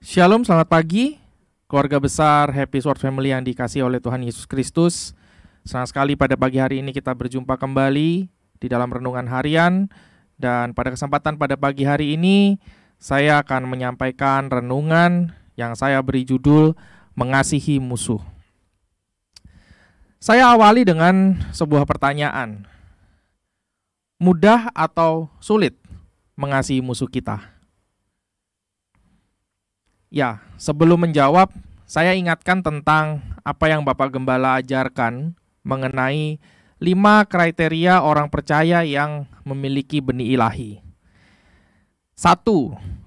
Shalom, selamat pagi keluarga besar Happy Sword Family yang dikasihi oleh Tuhan Yesus Kristus. Senang sekali pada pagi hari ini kita berjumpa kembali di dalam renungan harian. Dan pada kesempatan pada pagi hari ini saya akan menyampaikan renungan yang saya beri judul Mengasihi Musuh. Saya awali dengan sebuah pertanyaan. Mudah atau sulit mengasihi musuh kita? Ya, sebelum menjawab, saya ingatkan tentang apa yang Bapak Gembala ajarkan mengenai 5 kriteria orang percaya yang memiliki benih ilahi. 1.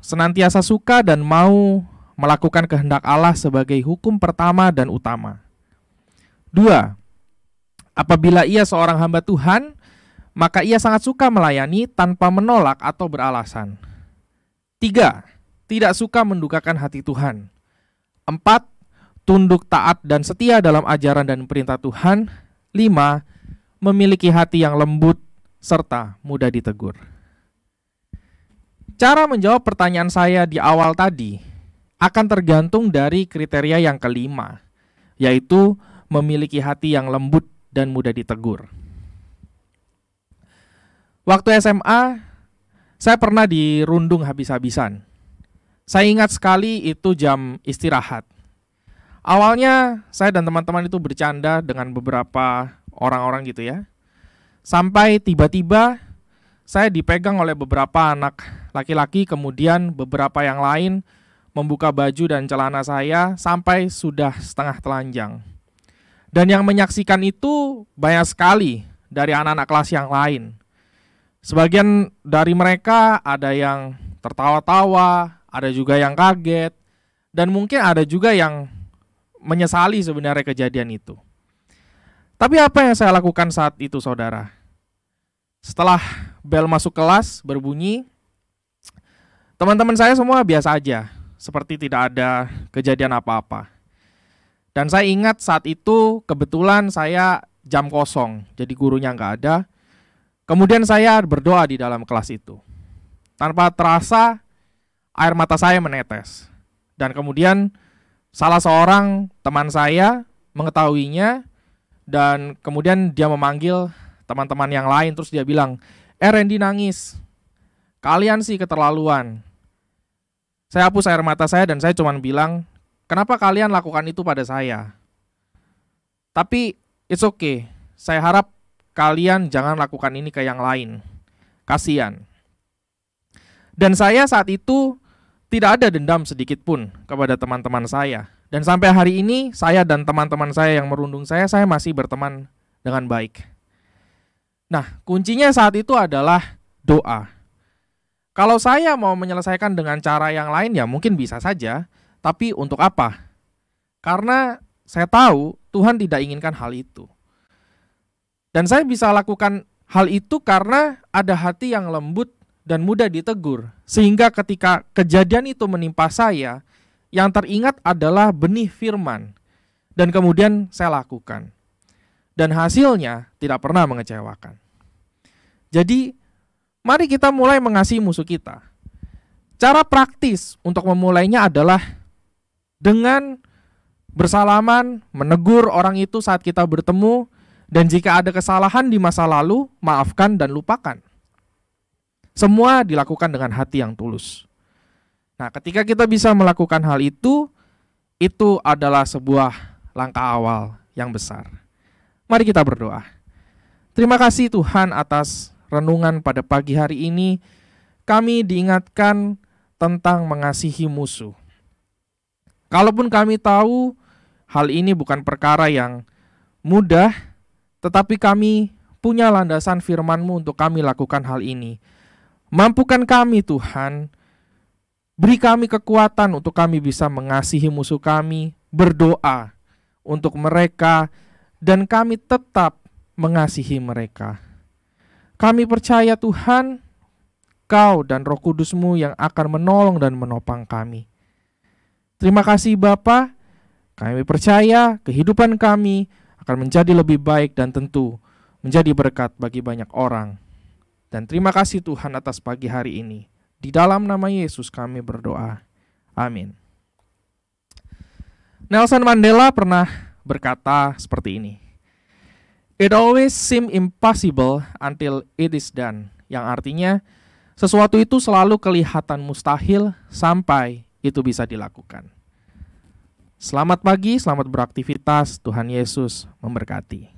Senantiasa suka dan mau melakukan kehendak Allah sebagai hukum pertama dan utama. 2. Apabila ia seorang hamba Tuhan, maka ia sangat suka melayani tanpa menolak atau beralasan. 3. Tidak suka mendukakan hati Tuhan. 4. Tunduk taat dan setia dalam ajaran dan perintah Tuhan. 5. Memiliki hati yang lembut serta mudah ditegur. Cara menjawab pertanyaan saya di awal tadi akan tergantung dari kriteria yang kelima, yaitu memiliki hati yang lembut dan mudah ditegur. Waktu SMA, saya pernah dirundung habis-habisan. Saya ingat sekali itu jam istirahat. Awalnya saya dan teman-teman itu bercanda dengan beberapa orang-orang gitu ya. Sampai tiba-tiba saya dipegang oleh beberapa anak laki-laki, kemudian beberapa yang lain membuka baju dan celana saya sampai sudah setengah telanjang. Dan yang menyaksikan itu banyak sekali dari anak-anak kelas yang lain. Sebagian dari mereka ada yang tertawa-tawa, ada juga yang kaget, dan mungkin ada juga yang menyesali sebenarnya kejadian itu. Tapi apa yang saya lakukan saat itu, saudara? Setelah bel masuk kelas berbunyi, teman-teman saya semua biasa aja, seperti tidak ada kejadian apa-apa. Dan saya ingat saat itu kebetulan saya jam kosong, jadi gurunya nggak ada. Kemudian saya berdoa di dalam kelas itu. Tanpa terasa, air mata saya menetes. Dan kemudian salah seorang teman saya mengetahuinya, dan kemudian dia memanggil teman-teman yang lain. Terus dia bilang, Randy nangis. Kalian sih keterlaluan. Saya hapus air mata saya dan saya cuma bilang, kenapa kalian lakukan itu pada saya? Tapi it's okay. Saya harap kalian jangan lakukan ini ke yang lain. Kasian. Dan saya saat itu tidak ada dendam sedikit pun kepada teman-teman saya. Dan sampai hari ini, saya dan teman-teman saya yang merundung saya masih berteman dengan baik. Nah, kuncinya saat itu adalah doa. Kalau saya mau menyelesaikan dengan cara yang lain, ya mungkin bisa saja. Tapi untuk apa? Karena saya tahu Tuhan tidak inginkan hal itu. Dan saya bisa lakukan hal itu karena ada hati yang lembut dan mudah ditegur. Sehingga ketika kejadian itu menimpa saya, yang teringat adalah benih firman. Dan kemudian saya lakukan. Dan hasilnya tidak pernah mengecewakan. Jadi, mari kita mulai mengasihi musuh kita. Cara praktis untuk memulainya adalah dengan bersalaman, menegur orang itu saat kita bertemu, dan jika ada kesalahan di masa lalu, maafkan dan lupakan. Semua dilakukan dengan hati yang tulus. Nah, ketika kita bisa melakukan hal itu adalah sebuah langkah awal yang besar. Mari kita berdoa. Terima kasih Tuhan atas renungan pada pagi hari ini. Kami diingatkan tentang mengasihi musuh. Kalaupun kami tahu hal ini bukan perkara yang mudah, tetapi kami punya landasan firman-Mu untuk kami lakukan hal ini. Mampukan kami Tuhan, beri kami kekuatan untuk kami bisa mengasihi musuh kami, berdoa untuk mereka, dan kami tetap mengasihi mereka. Kami percaya Tuhan, Kau dan Roh Kudus-Mu yang akan menolong dan menopang kami. Terima kasih Bapa, kami percaya kehidupan kami akan menjadi lebih baik dan tentu menjadi berkat bagi banyak orang. Dan terima kasih Tuhan atas pagi hari ini. Di dalam nama Yesus kami berdoa. Amin. Nelson Mandela pernah berkata seperti ini. It always seem impossible until it is done. Yang artinya, sesuatu itu selalu kelihatan mustahil sampai itu bisa dilakukan. Selamat pagi, selamat beraktivitas. Tuhan Yesus memberkati.